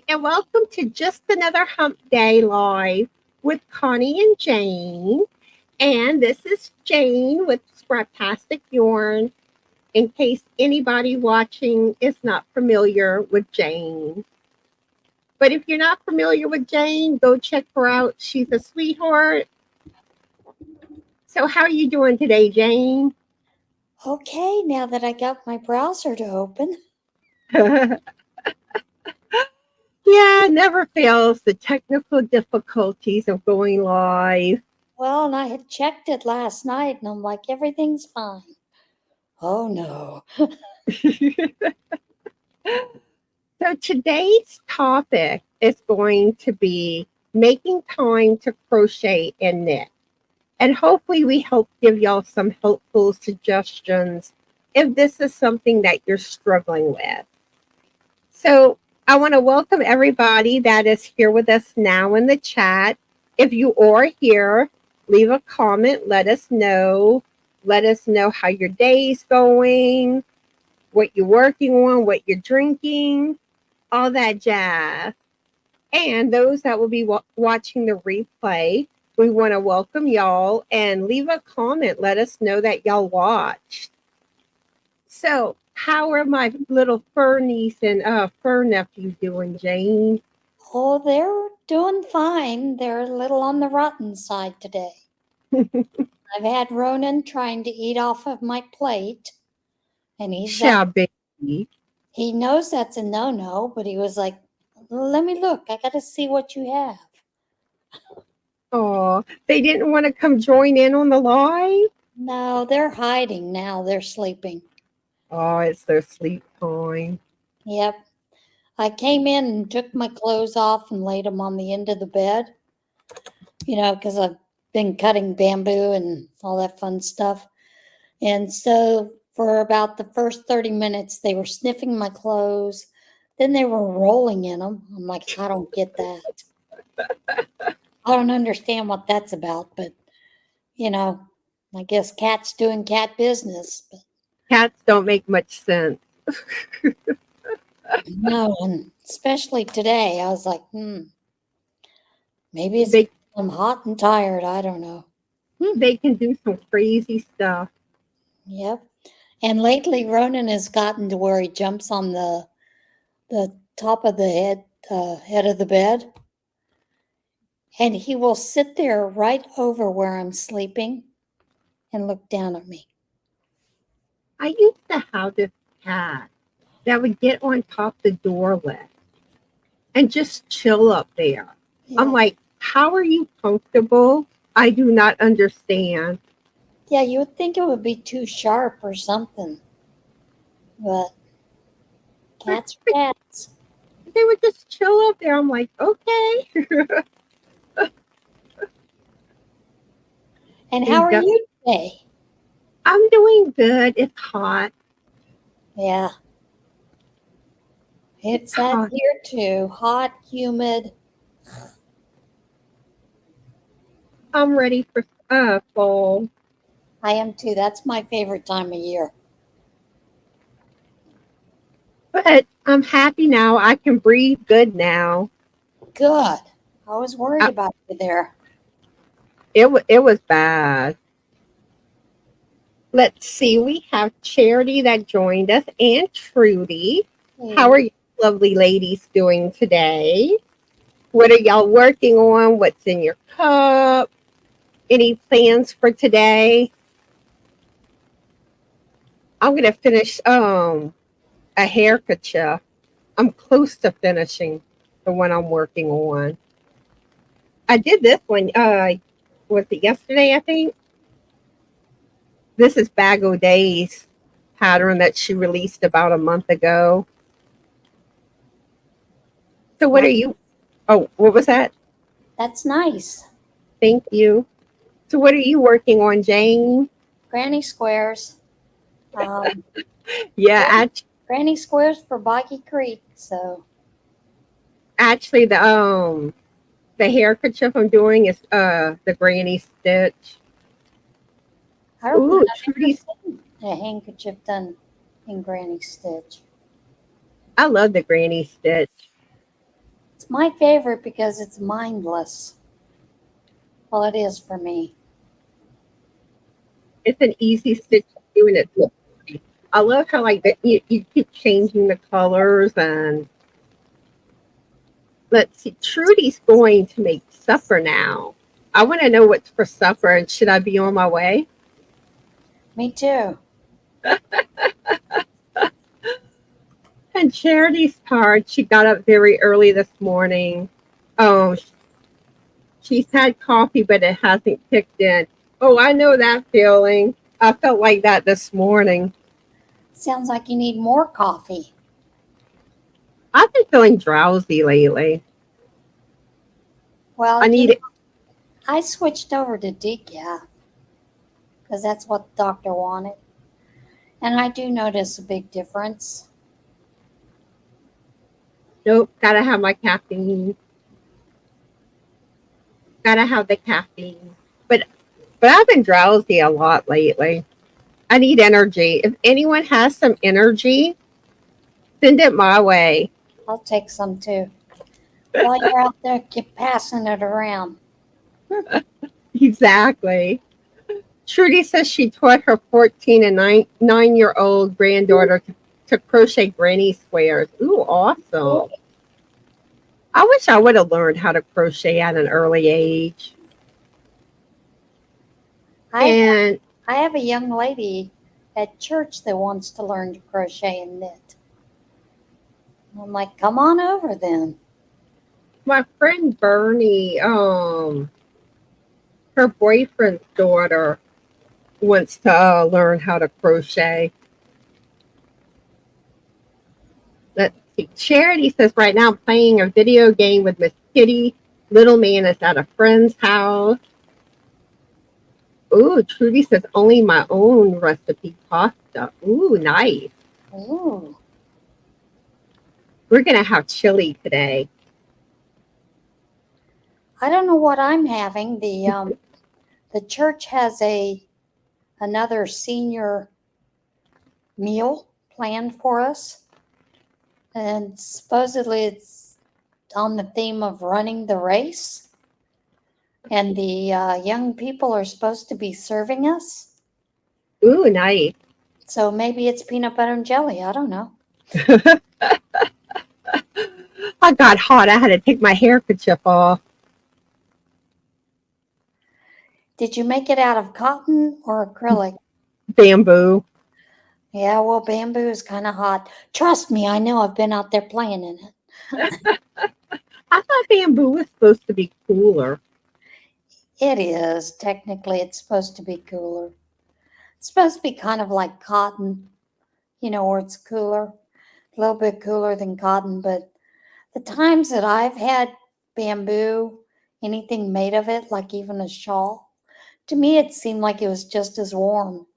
And welcome to just another Hump Day Live with Connie and Jane. And this is Jane with Scraptastic Yarn, in case anybody watching is not familiar with Jane. But if you're not familiar with Jane, go check her out. She's a sweetheart. So how are you doing today, Jane? Okay, now that I got my browser to open. Yeah, never fails. The technical difficulties of going live. Well, and I had checked it last night and I'm like, everything's fine. Oh no. So today's topic is going to be making time to crochet and knit. And hopefully we help give y'all some helpful suggestions if this is something that you're struggling with. So I want to welcome everybody that is here with us now in the chat. If you are here, leave a comment. Let us know. Let us know how your day's going, what you're working on, what you're drinking, all that jazz. And those that will be watching the replay, we want to welcome y'all and leave a comment. Let us know that y'all watched. So, how are my little fur niece and fur nephew doing, Jane? Oh, they're doing fine. They're a little on the rotten side today. I've had Ronan trying to eat off of my plate. And he's baby. He knows that's a no-no, but he was like, let me look. I got to see what you have. Oh, they didn't want to come join in on the live? No, they're hiding now. They're sleeping. Oh, it's their sleep time. Yep. I came in and took my clothes off and laid them on the end of the bed, because I've been cutting bamboo and all that fun stuff. And so for about the first 30 minutes, they were sniffing my clothes. Then they were rolling in them. I'm like, I don't get that. I don't understand what that's about, but, I guess cats doing cat business. But cats don't make much sense. No, and especially today, I was like, maybe I'm hot and tired. I don't know. They can do some crazy stuff. Yep. And lately, Ronan has gotten to where he jumps on the top of the head of the bed. And he will sit there right over where I'm sleeping and look down at me. I used to have this cat that would get on top of the doorway and just chill up there. Yeah. I'm like, how are you comfortable? I do not understand. Yeah, you would think it would be too sharp or something. But cats are cats. They would just chill up there. I'm like, okay. And how are you today? I'm doing good. It's hot. Yeah. It's that here too. Hot, humid. I'm ready for fall. I am too. That's my favorite time of year. But I'm happy now. I can breathe good now. Good. I was worried about you there. It was bad. Let's see. We have Charity that joined us and Trudy. Hey. How are you lovely ladies doing today? What are y'all working on? What's in your cup? Any plans for today? I'm going to finish a handkerchief. I'm close to finishing the one I'm working on. I did this one, was it yesterday, I think? This is Bag O' Days pattern that she released about a month ago. So what are you, what was that? That's nice. Thank you. So what are you working on, Jane? Granny Squares. Yeah, Granny Squares for Boggy Creek. So actually the handkerchief I'm doing is the granny stitch. I don't think I've seen a handkerchief done in granny stitch. I love the granny stitch. my favorite because it's mindless. Well, it is for me. It's an easy stitch to do, and it's pretty. I love how like that you keep changing the colors. And let's see, Trudy's going to make supper now. I want to know what's for supper, and should I be on my way? Me too. And Charity's card, she got up very early this morning. Oh, she's had coffee, but it hasn't kicked in. Oh, I know that feeling. I felt like that this morning. Sounds like you need more coffee. I've been feeling drowsy lately. Well, I need it. I switched over to decaf because that's what the doctor wanted. And I do notice a big difference. Nope, gotta have my caffeine. Gotta have the caffeine. But I've been drowsy a lot lately. I need energy. If anyone has some energy, send it my way. I'll take some too. While you're out there, keep passing it around. Exactly. Trudy says she taught her 14 and 9-year-old granddaughter to crochet granny squares. Ooh, awesome. I wish I would have learned how to crochet at an early age. I have a young lady at church that wants to learn to crochet and knit. I'm like, come on over then. My friend Bernie, her boyfriend's daughter wants to learn how to crochet. Let's see. Charity says right now I'm playing a video game with Miss Kitty. Little man is at a friend's house. Ooh, Trudy says only my own recipe pasta. Ooh, nice. Ooh. We're gonna have chili today. I don't know what I'm having. The church has another senior meal planned for us. And supposedly it's on the theme of running the race. And the young people are supposed to be serving us. Ooh, nice. So maybe it's peanut butter and jelly. I don't know. I got hot. I had to take my handkerchief off. Did you make it out of cotton or acrylic? Bamboo. Yeah, well, bamboo is kind of hot. Trust me, I know. I've been out there playing in it. I thought bamboo was supposed to be cooler. It is. Technically, it's supposed to be cooler. It's supposed to be kind of like cotton, where it's cooler, a little bit cooler than cotton. But the times that I've had bamboo, anything made of it, like even a shawl, to me it seemed like it was just as warm,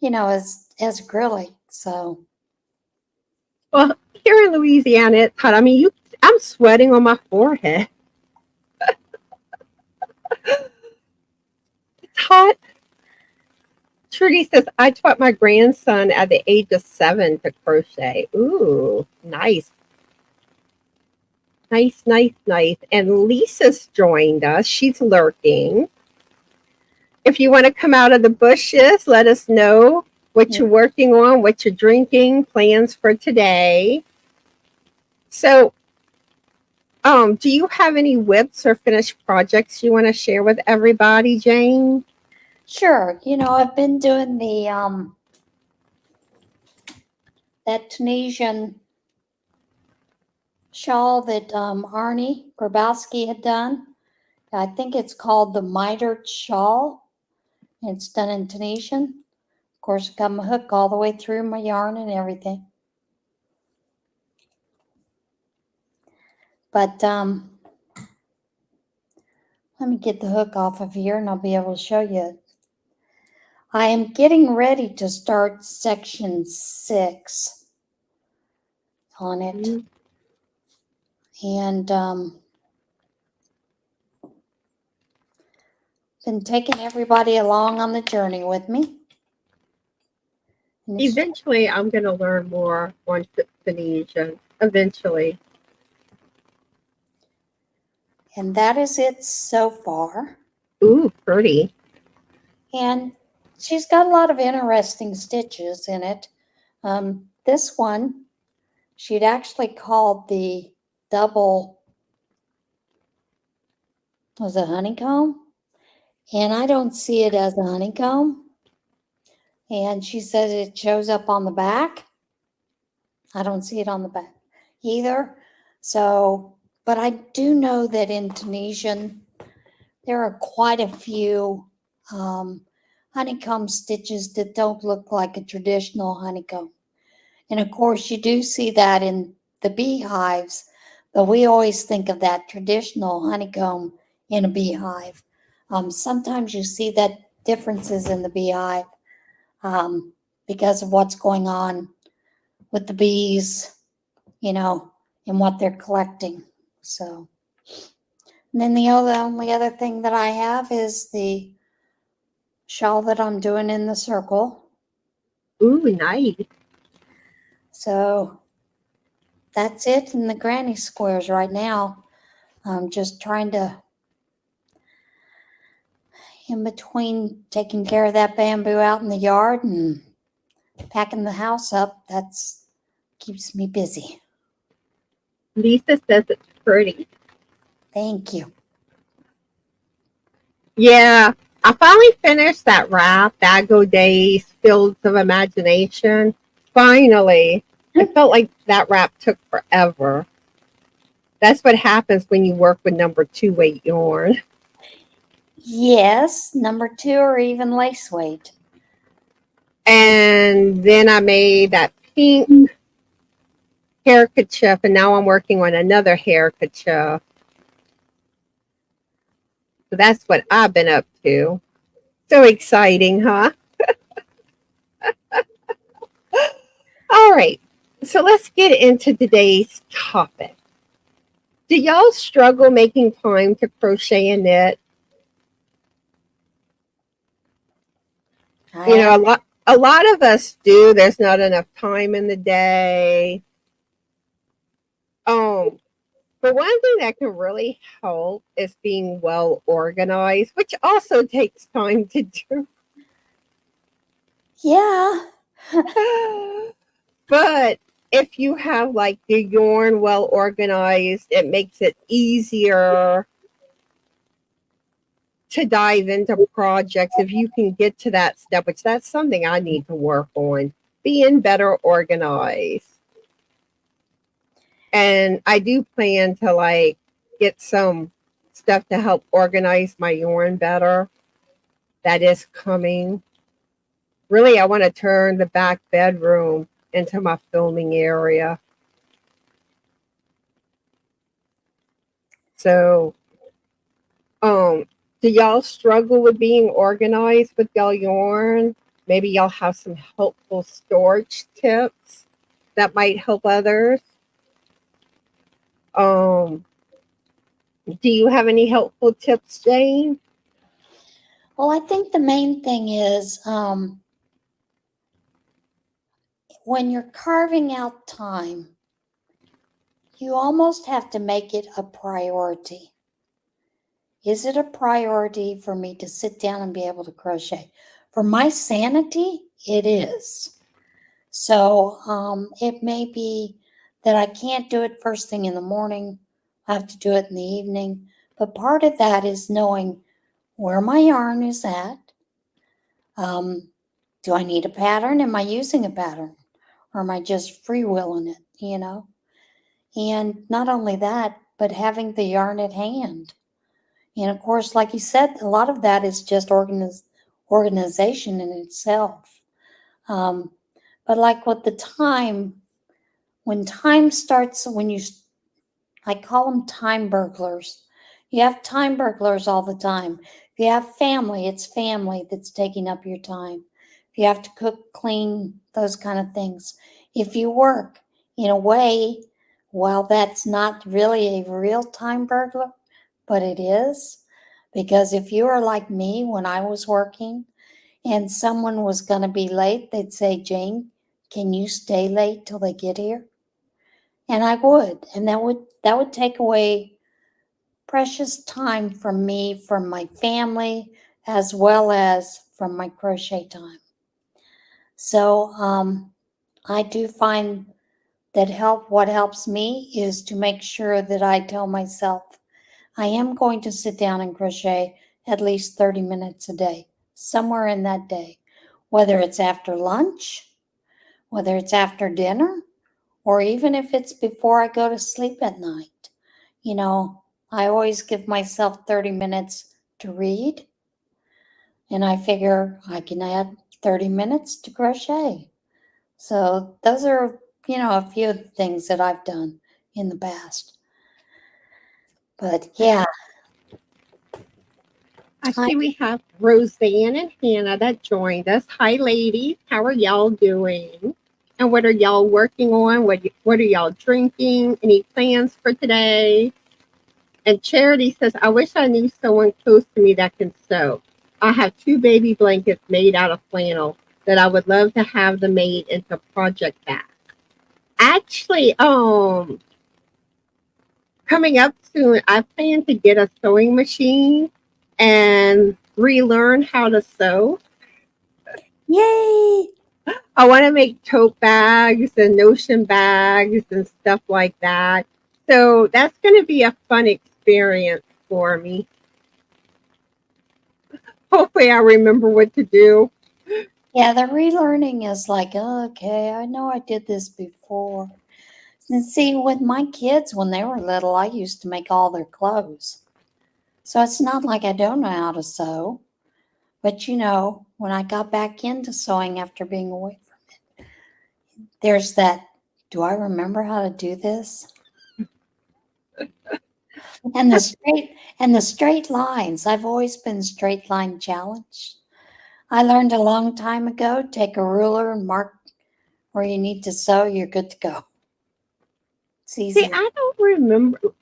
as acrylic. So, Well, here in Louisiana, it's hot. I mean, I'm sweating on my forehead. It's hot. Trudy says, I taught my grandson at the age of 7 to crochet. Ooh, nice. Nice, nice, nice. And Lisa's joined us. She's lurking. If you want to come out of the bushes, let us know what you're working on, what you're drinking, plans for today. So, do you have any whips or finished projects you want to share with everybody, Jane? sure, I've been doing that Tunisian shawl that Arnie Grabowski had done. I think it's called the mitered shawl. It's done in Tunisian. Of course, I got my hook all the way through my yarn and everything. But let me get the hook off of here and I'll be able to show you it. I am getting ready to start section 6 on it. Mm-hmm. And been taking everybody along on the journey with me. Eventually, I'm going to learn more on Tunisian. Eventually. And that is it so far. Ooh, pretty. And she's got a lot of interesting stitches in it. This one, she'd actually called the double, was it honeycomb? And I don't see it as a honeycomb. And she says it shows up on the back. I don't see it on the back either. So, but I do know that in Tunisian, there are quite a few honeycomb stitches that don't look like a traditional honeycomb. And of course, you do see that in the beehives, but we always think of that traditional honeycomb in a beehive. Sometimes you see that differences in the beehive because of what's going on with the bees, you know, and what they're collecting. So, and then the only other thing that I have is the shawl that I'm doing in the circle. Ooh, nice. So that's it in the granny squares right now. I'm just trying to, in between taking care of that bamboo out in the yard and packing the house up, that's keeps me busy. Lisa says it's pretty. Thank you. Yeah, I finally finished that wrap, Dago Days, Fields of Imagination. Finally. It felt like that wrap took forever. That's what happens when you work with number 2 weight yarn. Yes, number 2 or even lace weight. And then I made that pink hair kerchief, and now I'm working on another hair kerchief. So that's what I've been up to. So exciting, huh? All right, so let's get into today's topic. Do y'all struggle making time to crochet and knit? You know, a lot of us do. There's not enough time in the day. But one thing that can really help is being well organized, which also takes time to do. Yeah. But if you have like your yarn well organized, it makes it easier to dive into projects if you can get to that step, which that's something I need to work on, being better organized. And I do plan to like get some stuff to help organize my yarn better. That is coming. Really, I want to turn the back bedroom into my filming area. So, do y'all struggle with being organized with y'all yarn? Maybe y'all have some helpful storage tips that might help others. Do you have any helpful tips, Jane? Well, I think the main thing is when you're carving out time, you almost have to make it a priority. Is it a priority for me to sit down and be able to crochet? For my sanity, it is. So it may be that I can't do it first thing in the morning. I have to do it in the evening. But part of that is knowing where my yarn is at. Do I need a pattern? Am I using a pattern? Or am I just freewheeling it, you know? And not only that, but having the yarn at hand. And of course, like you said, a lot of that is just organization in itself. But like with the time, when time starts, I call them time burglars. You have time burglars all the time. If you have family, it's family that's taking up your time. If you have to cook, clean, those kind of things. If you work, in a way, while that's not really a real time burglar, but it is. Because if you are like me when I was working and someone was going to be late, they'd say, Jane, can you stay late till they get here? And I would. And that would take away precious time from me, from my family, as well as from my crochet time. So I do find that what helps me is to make sure that I tell myself I am going to sit down and crochet at least 30 minutes a day, somewhere in that day, whether it's after lunch, whether it's after dinner, or even if it's before I go to sleep at night. You know, I always give myself 30 minutes to read, and I figure I can add 30 minutes to crochet. So those are, a few of the things that I've done in the past. But yeah. I see we have Roseanne and Hannah that joined us. Hi, ladies. How are y'all doing? And what are y'all working on? What are y'all drinking? Any plans for today? And Charity says, I wish I knew someone close to me that can sew. I have 2 baby blankets made out of flannel that I would love to have them made into project bags. Actually, coming up soon, I plan to get a sewing machine and relearn how to sew. Yay! I want to make tote bags and notion bags and stuff like that. So that's going to be a fun experience for me. Hopefully I remember what to do. Yeah, the relearning is like, okay, I know I did this before. And see, with my kids, when they were little, I used to make all their clothes. So it's not like I don't know how to sew. But when I got back into sewing after being away from it, there's that, do I remember how to do this? And the straight lines. I've always been straight line challenged. I learned a long time ago, take a ruler and mark where you need to sew, you're good to go. It's easy. See, I don't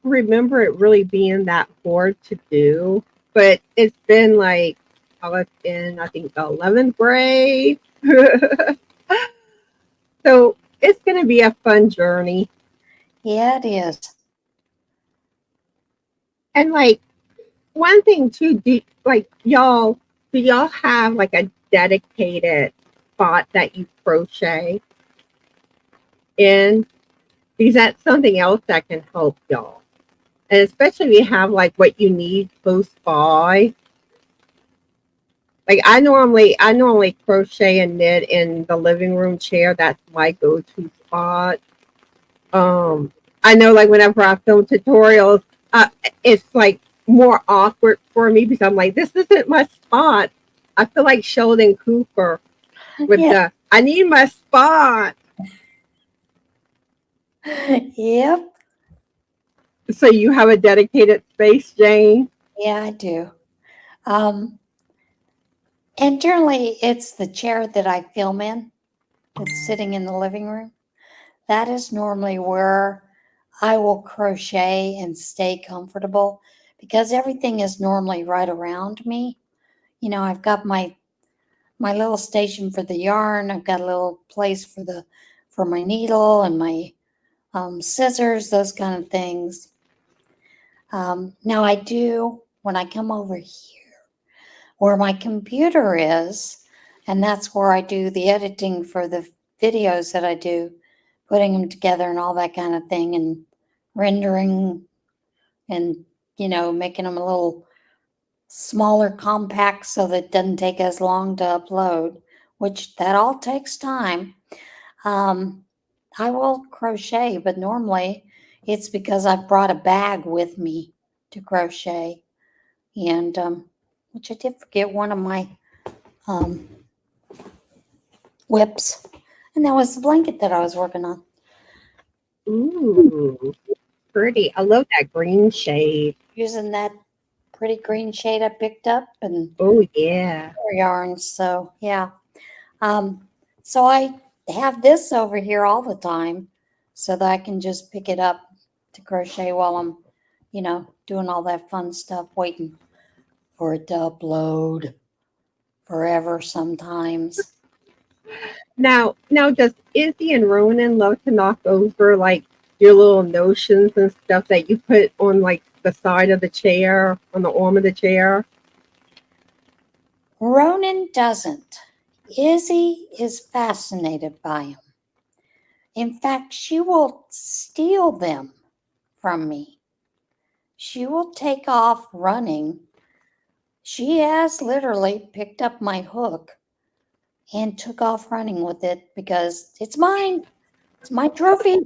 remember it really being that hard to do, but it's been like I was in, I think, the 11th grade. So it's going to be a fun journey. Yeah, it is. And like one thing too, do y'all have like a dedicated spot that you crochet in? Because that's something else that can help y'all. And especially if you have like what you need close by. Like I normally crochet and knit in the living room chair. That's my go-to spot. I know like whenever I film tutorials, it's like more awkward for me because I'm like, this isn't my spot. I feel like Sheldon Cooper with the I need my spot. Yep. So you have a dedicated space, Jane? Yeah, I do. And generally, it's the chair that I film in that's sitting in the living room. That is normally where I will crochet and stay comfortable because everything is normally right around me. I've got my little station for the yarn. I've got a little place for my needle and my scissors, those kind of things. Now I do, when I come over here where my computer is, and that's where I do the editing for the videos that I do, putting them together and all that kind of thing, and rendering and, making them a little smaller, compact so that it doesn't take as long to upload, which that all takes time. I will crochet, but normally it's because I've brought a bag with me to crochet, and which I did forget one of my whips, and that was the blanket that I was working on. Ooh, pretty. I love that green shade. Using that pretty green shade I picked up and oh yeah, yarns. So yeah, so I have this over here all the time, so that I can just pick it up to crochet while I'm, doing all that fun stuff, waiting for it to upload forever sometimes. Now, does Izzy and Ronan love to knock over like your little notions and stuff that you put on like the side of the chair, on the arm of the chair? Ronan doesn't. Izzy is fascinated by him. In fact, she will steal them from me. She will take off running. She has literally picked up my hook and took off running with it because it's mine. It's my trophy.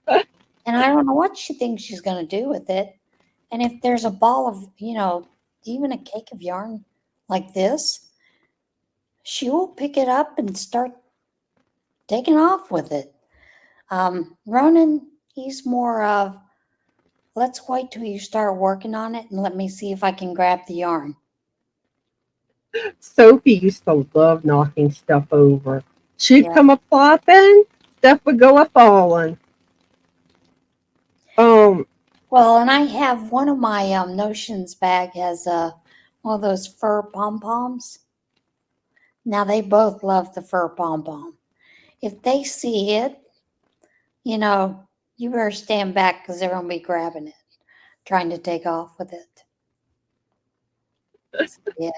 And I don't know what she thinks she's going to do with it. And if there's a ball of, even a cake of yarn like this, she will pick it up and start taking off with it. Ronan, he's more of, let's wait till you start working on it and let me see if I can grab the yarn. Sophie used to love knocking stuff over. She'd Yeah. come a plopping, stuff would go a falling. Well, and I have one of my notions bag has one of those fur pom-poms. Now they both love the fur pom-pom. If they see it, you better stand back because they're going to be grabbing it, trying to take off with it. Yeah.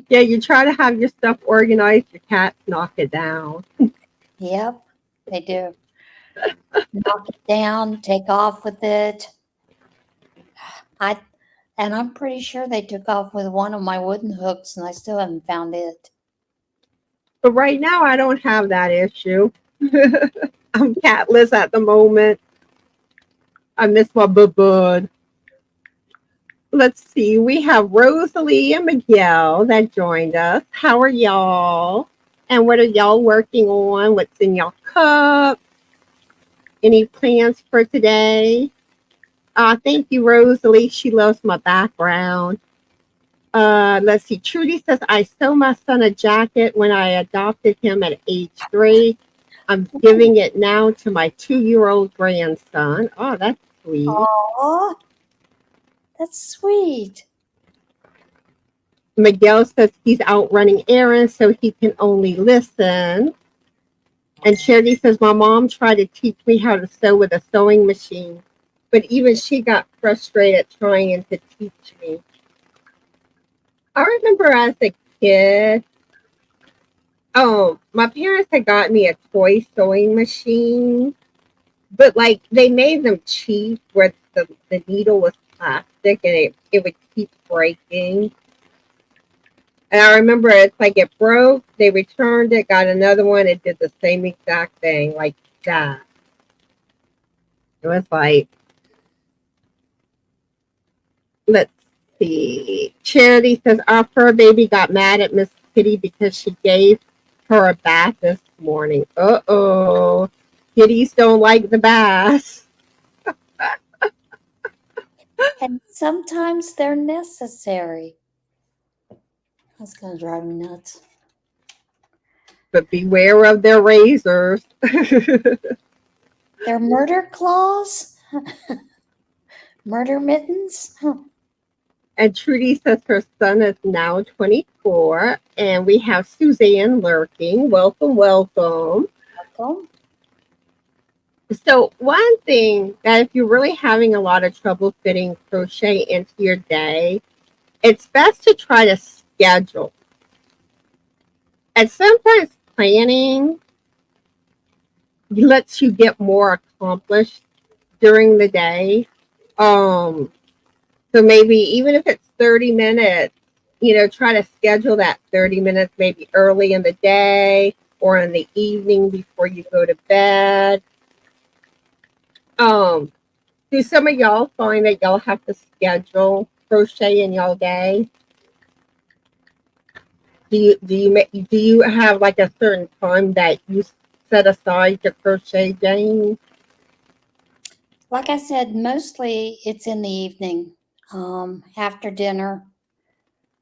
Yeah, you try to have your stuff organized, your cats knock it down. Yep, they do. Knock it down, take off with it. And I'm pretty sure they took off with one of my wooden hooks, and I still haven't found it. But right now, I don't have that issue. I'm catless at the moment. I miss my bud. Let's see. We have Rosalie and Miguel that joined us. How are y'all? And what are y'all working on? What's in y'all cup? Any plans for today? Thank you, Rosalie. She loves my background. Let's see. Trudy says, I sewed my son a jacket when I adopted him at age 3. I'm giving it now to my 2-year-old grandson. Oh, that's sweet. Oh, that's sweet. Miguel says he's out running errands, so he can only listen. And Charity says, my mom tried to teach me how to sew with a sewing machine, but even she got frustrated trying to teach me. I remember as a kid, my parents had got me a toy sewing machine, but like they made them cheap where the needle was plastic and it would keep breaking. And I remember it's like it broke, they returned it, got another one, it did the same exact thing like that. It was like, let's see. Charity says our fur baby got mad at Miss Kitty because she gave her a bath this morning. Uh-oh. Kitties don't like the bath. And sometimes they're necessary. That's going to drive me nuts. But beware of their razors. They're murder claws? Murder mittens? And Trudy says her son is now 24. And we have Suzanne lurking. Welcome, welcome. Welcome. So one thing that if you're really having a lot of trouble fitting crochet into your day, it's best to try to schedule. And sometimes planning lets you get more accomplished during the day. So maybe even if it's 30 minutes, try to schedule that 30 minutes maybe early in the day or in the evening before you go to bed. Do some of y'all find that y'all have to schedule crochet in y'all day? Do you have like a certain time that you set aside to crochet, Jane? Like I said, mostly it's in the evening, after dinner,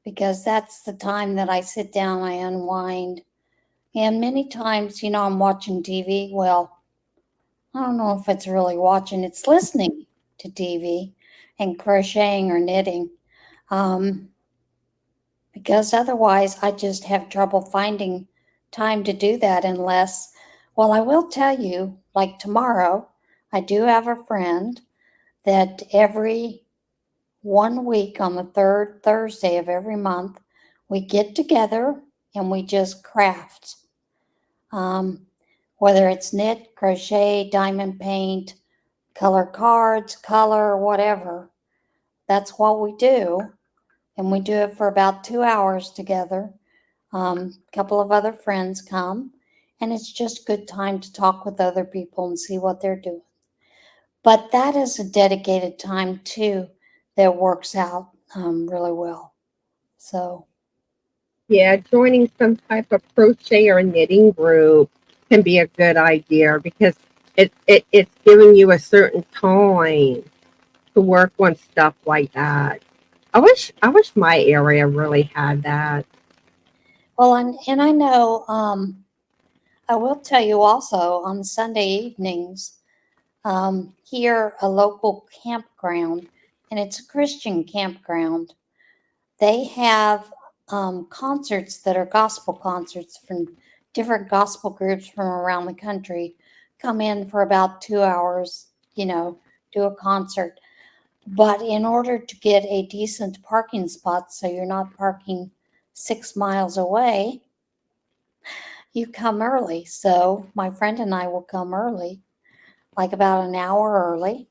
because that's the time that I sit down, I unwind. And many times, I'm watching TV. Well, I don't know if it's really watching, it's listening to TV and crocheting or knitting. Because otherwise I just have trouble finding time to do that I will tell you, like tomorrow, I do have a friend that every 1 week on the third Thursday of every month, we get together and we just craft. Whether it's knit, crochet, diamond paint, color cards, color, whatever. That's what we do. And we do it for about 2 hours together. A couple of other friends come, and it's just good time to talk with other people and see what they're doing. But that is a dedicated time too that works out really well. So Yeah, joining some type of crochet or knitting group can be a good idea because it's giving you a certain time to work on stuff like that. I wish my area really had that. well, and I know I will tell you also on Sunday evenings here a local campground, and it's a Christian campground. They have concerts that are gospel concerts from different gospel groups from around the country come in for about 2 hours, do a concert. But in order to get a decent parking spot, so you're not parking 6 miles away, you come early. So my friend and I will come early, like about an hour early.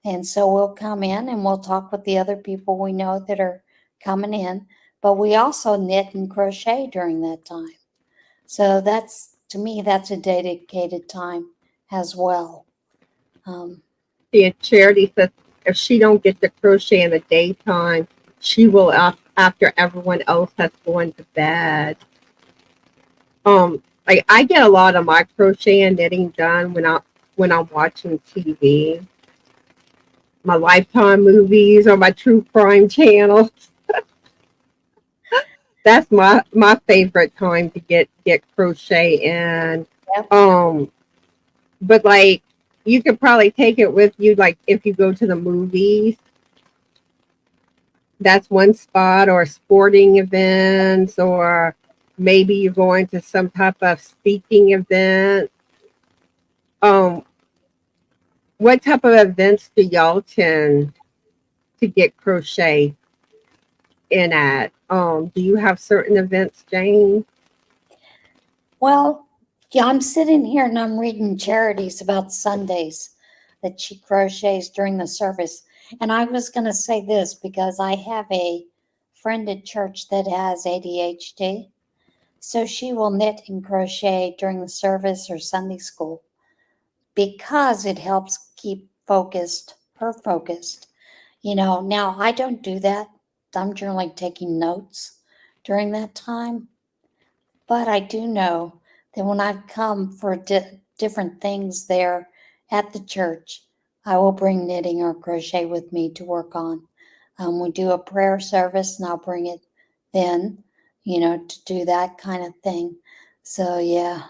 And so we'll come in and we'll talk with the other people we know that are coming in. But we also knit and crochet during that time. So to me, that's a dedicated time as well. See, Charity says if she don't get to crochet in the daytime, she will after everyone else has gone to bed. Like I get a lot of my crochet and knitting done when I'm watching TV, my Lifetime movies or my true crime channel. That's my favorite time to get crochet in. Yep. But like you could probably take it with you, like if you go to the movies. That's one spot, or sporting events, or maybe you're going to some type of speaking event. Um, what type of events do y'all tend to get crochet in at? Do you have certain events, Jane? Well, yeah, I'm sitting here and I'm reading Charities about Sundays that she crochets during the service. And I was going to say this because I have a friend at church that has ADHD. So she will knit and crochet during the service or Sunday school because it helps keep her focused. Now I don't do that. I'm generally taking notes during that time. But I do know that when I've come for different things there at the church, I will bring knitting or crochet with me to work on. We do a prayer service and I'll bring it then, to do that kind of thing. So, yeah.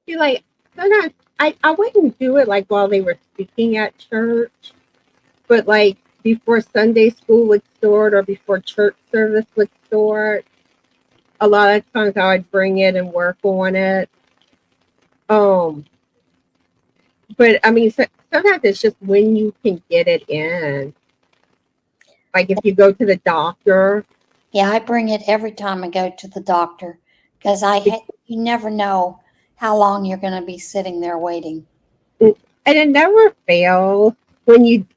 You like sometimes I wouldn't do it like while they were speaking at church, but like before Sunday school would start or before church service would start. A lot of times I would bring it and work on it. Um, but I mean, sometimes it's just when you can get it in. Like if you go to the doctor. Yeah, I bring it every time I go to the doctor because you never know how long you're going to be sitting there waiting. And it never fails when you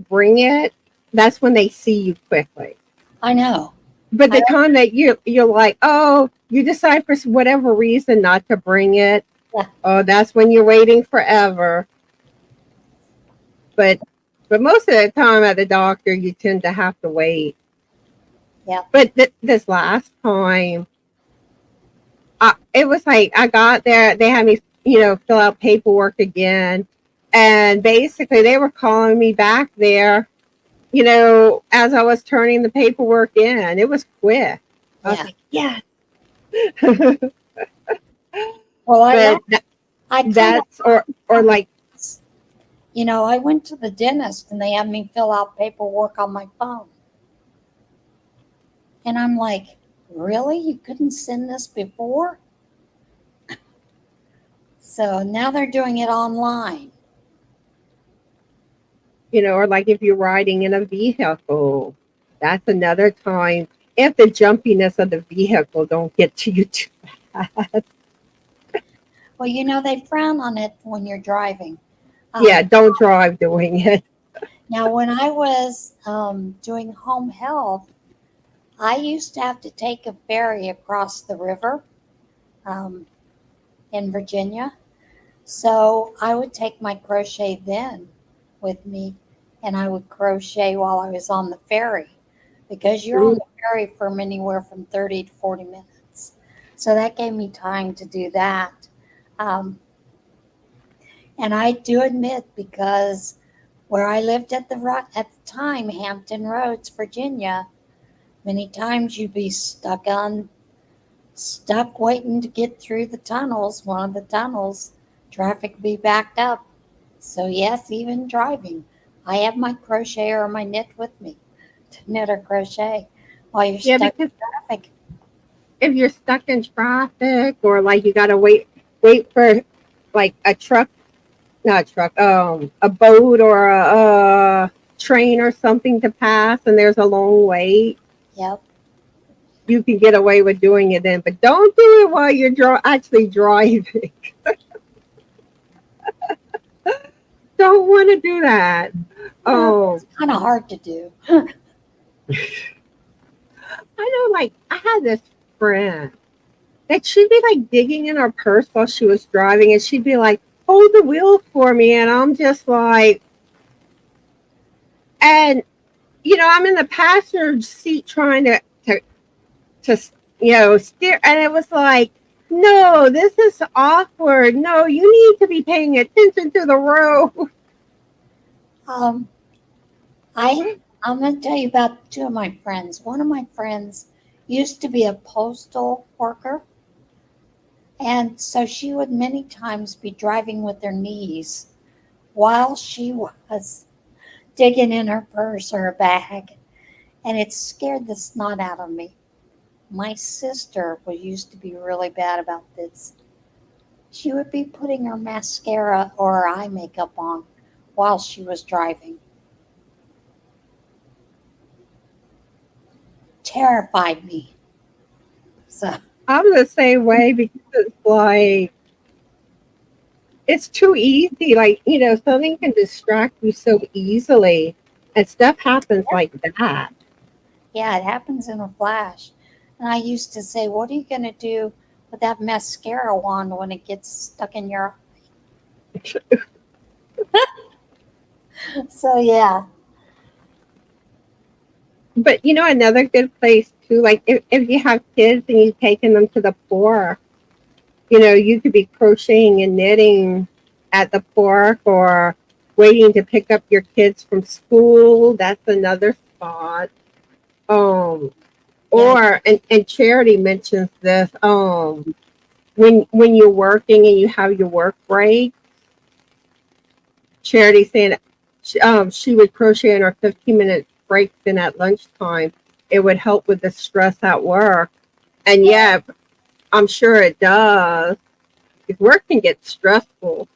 bring it. That's when they see you quickly. I know. But the time that you're like, oh, you decide for whatever reason not to bring it. Yeah. Oh, that's when you're waiting forever. But most of the time at the doctor, you tend to have to wait. Yeah. But this last time, it was like I got there. They had me, fill out paperwork again, and basically they were calling me back there. As I was turning the paperwork in, it was quick. I was like, yes. Well, that's like. I went to the dentist and they had me fill out paperwork on my phone. And I'm like, really? You couldn't send this before? So now they're doing it online. or like if you're riding in a vehicle, that's another time. If the jumpiness of the vehicle don't get to you too fast. Well, they frown on it when you're driving. Yeah, Um, don't drive doing it. Now, when I was doing home health, I used to have to take a ferry across the river um, in Virginia. So I would take my crochet then with me, and I would crochet while I was on the ferry because you're on Mm. the ferry from anywhere from 30 to 40 minutes. So that gave me time to do that. Um, and I do admit, because where I lived at the time, Hampton Roads, Virginia, many times you'd be stuck waiting to get through the tunnels, one of the tunnels, traffic be backed up. So yes, even driving, I have my crochet or my knit with me to knit or crochet while you're Yeah, stuck because in traffic. if you're stuck in traffic or like you gotta wait for like a truck, not a truck, a boat or a train or something to pass, and there's a long wait, Yep. you can get away with doing it then. But don't do it while you're actually driving. Don't want to do that. Oh, It's kind of hard to do. I know. Like I had this friend that she'd be like digging in her purse while she was driving, and she'd be like, "Hold the wheel for me," and I'm just like, and I'm in the passenger seat trying to steer, and it was like, no, this is awkward. No, you need to be paying attention to the road. Um, I I'm going to tell you about two of my friends. One of my friends used to be a postal worker, and so she would many times be driving with her knees while she was digging in her purse or her bag, and it scared the snot out of me. My sister was used to be really bad about this. She would be putting her mascara or her eye makeup on while she was driving. Terrified me. So I'm the same way because it's like it's too easy. Like something can distract you so easily, and stuff happens like that. yeah, it happens in a flash. And I used to say, what are you going to do with that mascara wand when it gets stuck in your eye? So yeah. But another good place too, like if you have kids and you've taken them to the park, you could be crocheting and knitting at the park or waiting to pick up your kids from school. That's another spot. Um, Yeah. and Charity mentions this. When you're working and you have your work break, Charity saying she would crochet in her 15-minute breaks and at lunchtime. It would help with the stress at work. And yeah, I'm sure it does. Because work can get stressful.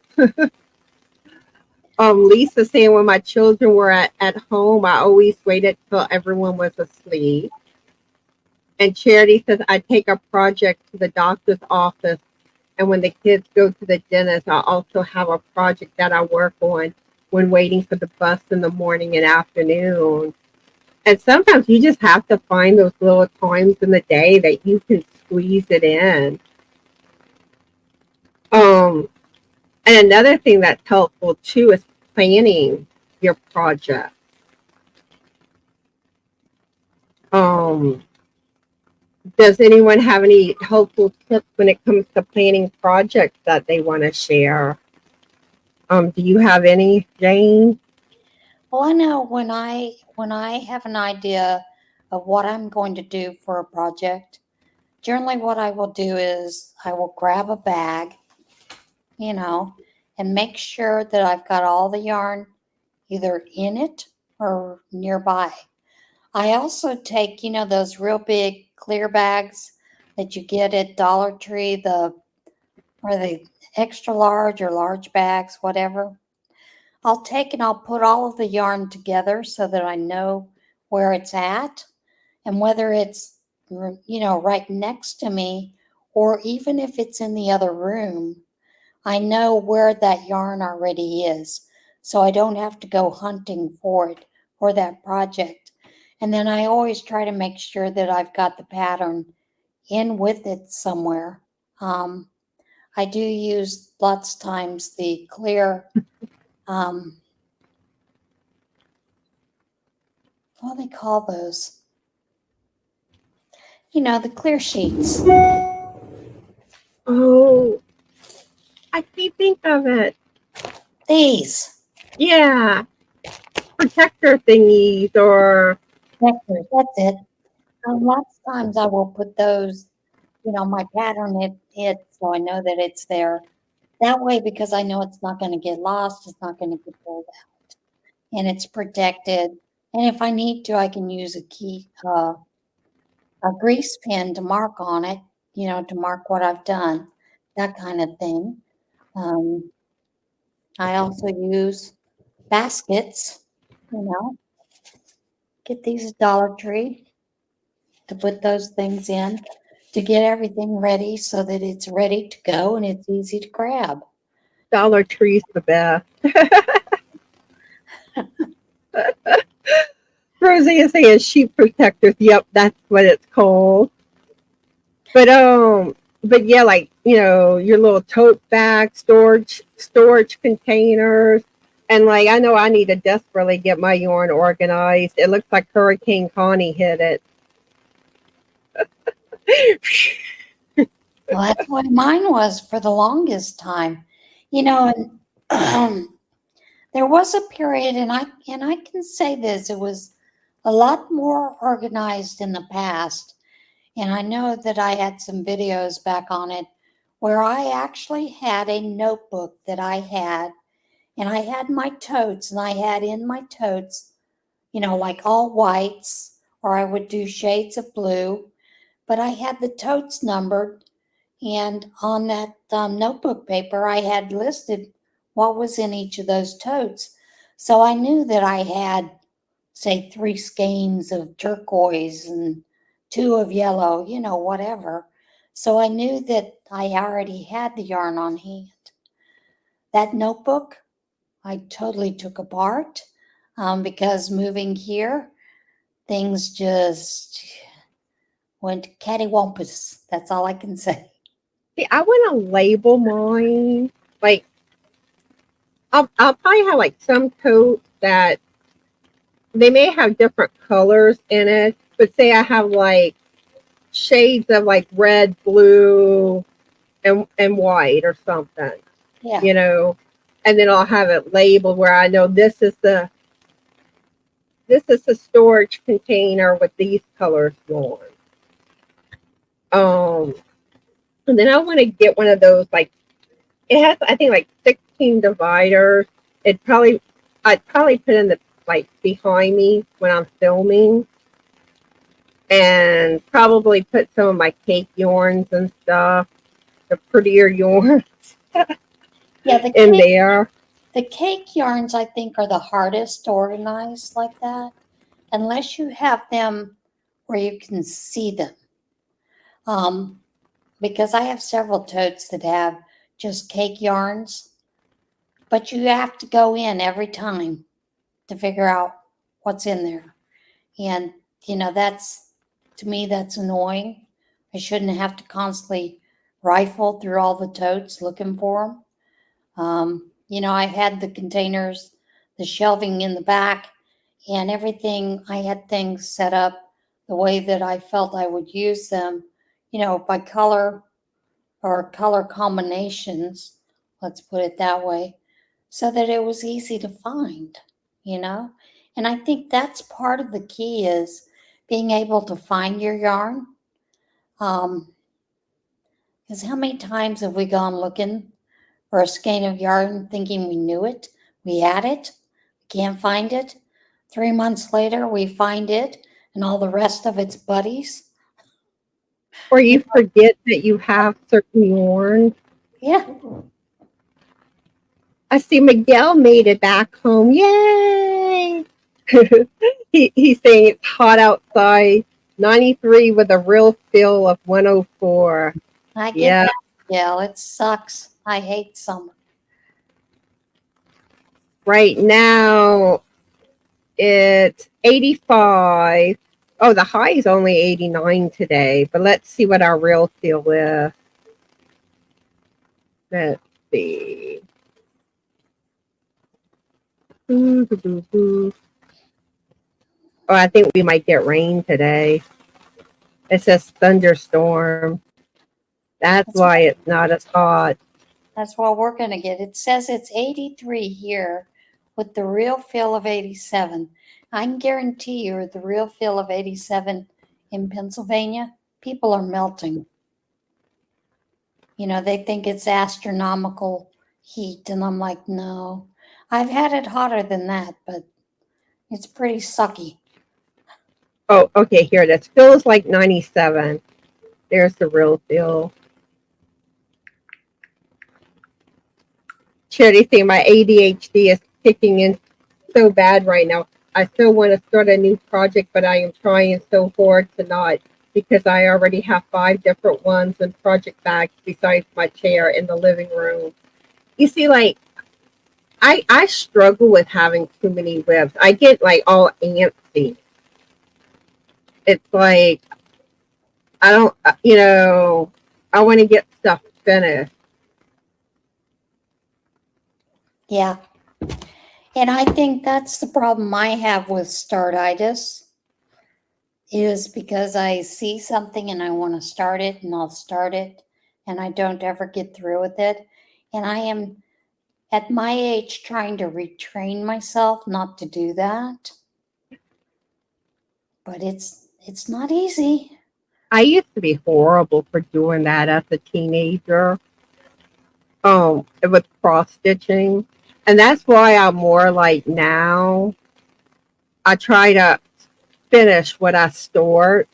Lisa saying when my children were at home, I always waited till everyone was asleep. And Charity says I take a project to the doctor's office, and when the kids go to the dentist, I also have a project that I work on when waiting for the bus in the morning and afternoon. And sometimes you just have to find those little times in the day that you can squeeze it in. Um, and another thing that's helpful too is planning your project. Um, does anyone have any helpful tips when it comes to planning projects that they want to share? Do you have any, Jane? Well, I know when I have an idea of what I'm going to do for a project, generally what I will do is I will grab a bag, you know, and make sure that I've got all the yarn either in it or nearby. I also take, those real big clear bags that you get at Dollar Tree, the extra large or large bags, whatever. I'll take and I'll put all of the yarn together so that I know where it's at, and whether it's, right next to me, or even if it's in the other room, I know where that yarn already is. So I don't have to go hunting for it for that project. And then I always try to make sure that I've got the pattern in with it somewhere. I do use lots of times the clear, what do they call those? The clear sheets. Oh, I can't think of it. These. Yeah. Protector thingies or Protectors, that's it. Lots of times I will put those, my pattern it so I know that it's there. That way, because I know it's not going to get lost, it's not going to get pulled out, and it's protected. And if I need to, I can use a grease pen to mark on it, to mark what I've done, that kind of thing. I also use baskets, get these at Dollar Tree to put those things in, to get everything ready so that it's ready to go and it's easy to grab. Dollar Tree's the best. Rosie is saying sheep protectors. Yep, that's what it's called. But yeah, like your little tote bag, storage containers, and like I know I need to desperately get my yarn organized. It looks like Hurricane Connie hit it. Well, that's what mine was for the longest time, and there was a period, and I can say this, it was a lot more organized in the past. And I know that I had some videos back on it where I actually had a notebook that I had, and I had my totes, and I had in my totes, like all whites, or I would do shades of blue, but I had the totes numbered, and on that notebook paper, I had listed what was in each of those totes. So I knew that I had, say, 3 skeins of turquoise and 2 of yellow, whatever. So I knew that I already had the yarn on hand. That notebook, I totally took apart because moving here, things just went cattywampus. That's all I can say. See, I want to label mine. Like, I'll probably have like some totes that they may have different colors in it, but say I have like shades of like red, blue, and white or something. Yeah. And then I'll have it labeled where I know this is the storage container with these colors on. And then I want to get one of those, like, it has, I think, like 16 dividers. I'd probably put in the, like, behind me when I'm filming, and probably put some of my cake yarns and stuff, the prettier yarns, in there. The cake yarns, I think, are the hardest to organize like that, unless you have them where you can see them. Because I have several totes that have just cake yarns, but you have to go in every time to figure out what's in there. And, to me, that's annoying. I shouldn't have to constantly rifle through all the totes looking for them. I had the containers, the shelving in the back, and everything. I had things set up the way that I felt I would use them, by color or color combinations, let's put it that way, so that it was easy to find, And I think that's part of the key is being able to find your yarn. Because how many times have we gone looking for a skein of yarn thinking we knew it, we had it, we can't find it. 3 months later, we find it and all the rest of its buddies. Or you forget that you have certain yarns. Yeah. I see Miguel made it back home. Yay! He's saying it's hot outside. 93 with a real feel of 104. I get Yeah. that, Gail. It sucks. I hate summer. Right now it's 85. Oh, the high is only 89 today, but let's see what our real feel is. Let's see. Oh, I think we might get rain today. It says thunderstorm. That's why it's not as hot. That's what we're going to get. It says it's 83 here with the real feel of 87. I can guarantee you the real feel of 87 in Pennsylvania, people are melting. You know, they think it's astronomical heat. And I'm like, no, I've had it hotter than that, but it's pretty sucky. Oh, okay, here it is. Feels like 97. There's the real feel. Charity saying my ADHD is kicking in so bad right now. I still want to start a new project, but I am trying so hard to not, because I already have 5 different ones in project bags besides my chair in the living room. You see, like, I struggle with having too many whips. I get like all antsy. It's like, I don't, I want to get stuff finished. Yeah. And I think that's the problem I have with startitis, is because I see something and I want to start it and I'll start it and I don't ever get through with it. And I am at my age trying to retrain myself not to do that. But it's not easy. I used to be horrible for doing that as a teenager. With cross stitching. And that's why I'm more like now. I try to finish what I start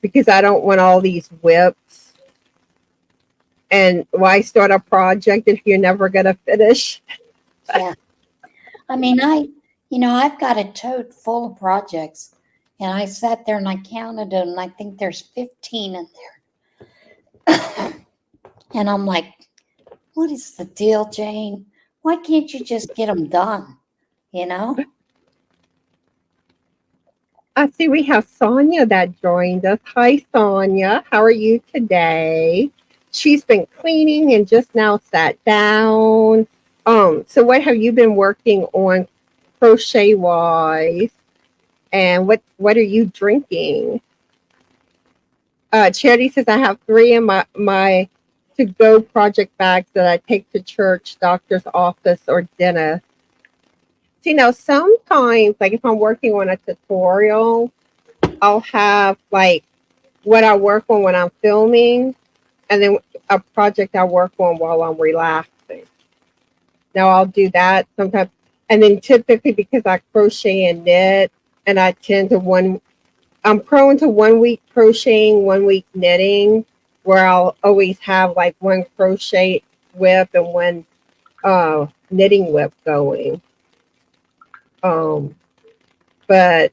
because I don't want all these whips. And why start a project if you're never going to finish? Yeah. I mean, I've got a tote full of projects. And I sat there and I counted them, and I think there's 15 in there. And I'm like, what is the deal, Jane? Why can't you just get them done? You know? I see we have Sonia that joined us. Hi, Sonia. How are you today? She's been cleaning and just now sat down. So what have you been working on crochet-wise? And what are you drinking? Charity says I have 3 in my to-go project bags that I take to church, doctor's office, or dentist. See, now sometimes, like if I'm working on a tutorial, I'll have like what I work on when I'm filming, and then a project I work on while I'm relaxing. Now I'll do that sometimes, and then typically because I crochet and knit, and I tend to I'm prone to 1 week crocheting, 1 week knitting, where I'll always have like 1 crochet whip and 1 knitting whip going. But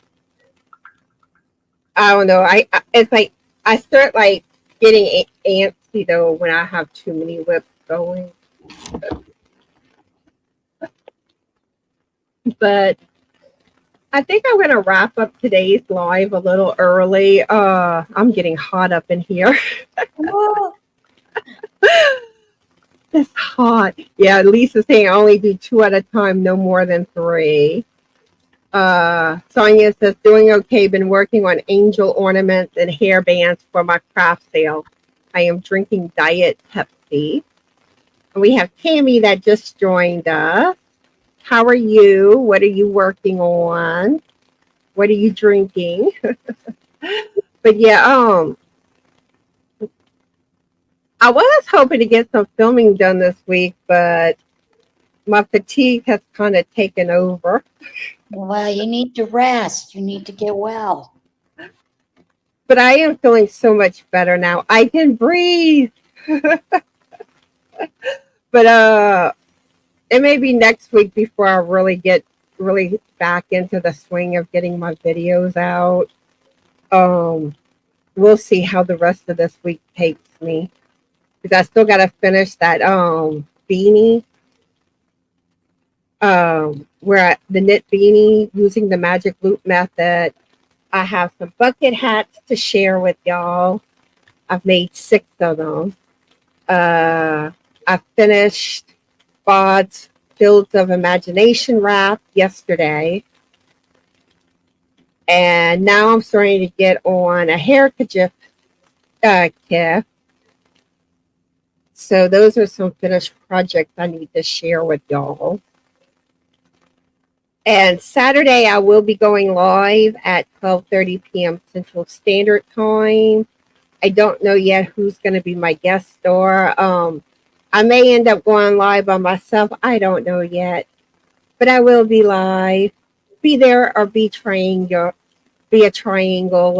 I don't know. It's like I start like getting antsy though when I have too many whips going. But I think I'm going to wrap up today's live a little early. I'm getting hot up in here. It's hot. Yeah, Lisa's saying I only do 2 at a time, no more than 3. Sonia says, doing okay. Been working on angel ornaments and hair bands for my craft sale. I am drinking Diet Pepsi. And we have Temi that just joined us. How are you? What are you working on? What are you drinking? But yeah, I was hoping to get some filming done this week, but my fatigue has kind of taken over. Well, you need to rest. You need to get well. But I am feeling so much better now. I can breathe. But it may be next week before I really get really back into the swing of getting my videos out. We'll see how the rest of this week takes me, because I still got to finish that beanie, the knit beanie using the magic loop method. I have some bucket hats to share with y'all. I've made 6 of them. I finished Bod's Fields of Imagination wrap yesterday. And now I'm starting to get on a hair kit. So those are some finished projects I need to share with y'all. And Saturday, I will be going live at 12:30 p.m. Central Standard Time. I don't know yet who's going to be my guest star. I may end up going live by myself. I don't know yet. But I will be live. Be there or be a triangle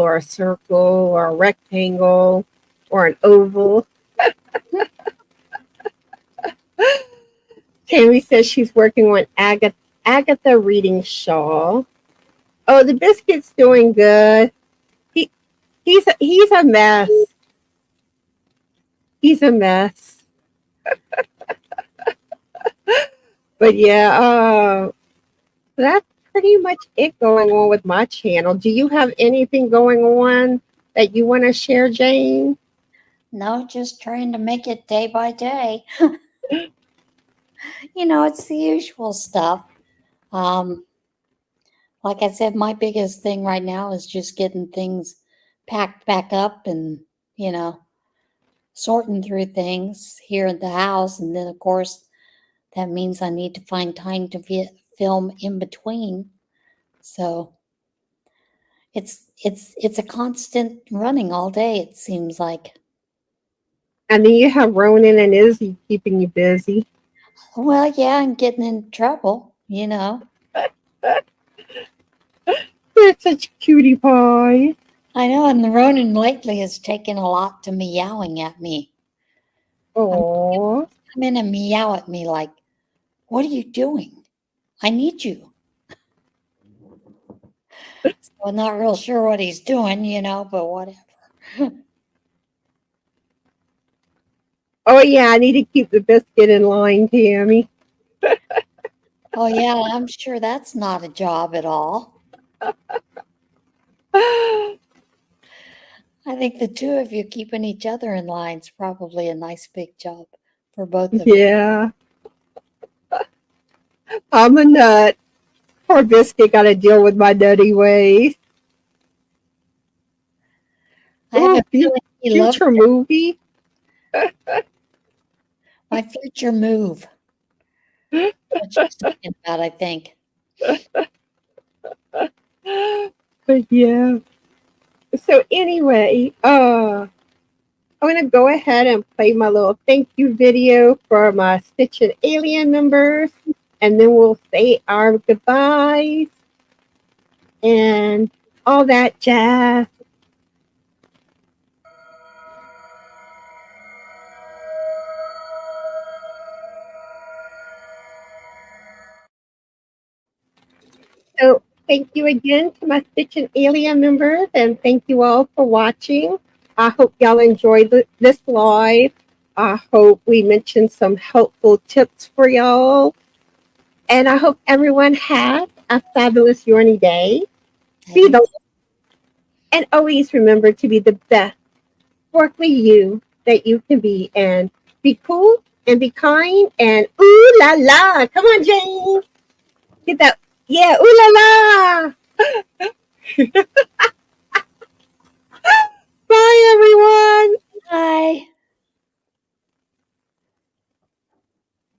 or a circle or a rectangle or an oval. Temi says she's working on Agatha reading shawl. Oh, the biscuit's doing good. He's a mess. He's a mess. But yeah, that's pretty much it going on with my channel. Do you have anything going on that you want to share, Jane? No, just trying to make it day by day. It's the usual stuff. Like I said, my biggest thing right now is just getting things packed back up and, sorting through things here at the house. And then, of course, that means I need to find time to film in between. So it's a constant running all day, it seems like. And then you have Ronan and Izzy keeping you busy. Well, yeah, I'm getting in trouble, You're such a cutie pie. I know, and the Ronan lately has taken a lot to meowing at me. Oh. Come in and meow at me like, what are you doing? I need you. So I'm not real sure what he's doing, but whatever. Oh, yeah, I need to keep the biscuit in line, Tammy. Oh, yeah, I'm sure that's not a job at all. I think the two of you keeping each other in line is probably a nice big job for both of you. Yeah. I'm a nut. Poor biscuit got to deal with my nutty ways. I have a feeling he loves future movie. My future move. What she's talking about, I think. But yeah. So anyway, I'm going to go ahead and play my little thank you video for my Stitchin Alien members. And then we'll say our goodbyes and all that jazz. So thank you again to my Stitchin Alien members, and thank you all for watching. I hope y'all enjoyed this live. I hope we mentioned some helpful tips for y'all. And I hope everyone has a fabulous Yorny day. And always remember to be the best sparkly you that you can be, and be cool and be kind and ooh la la. Come on, Jane. Get that. Yeah, ooh la la.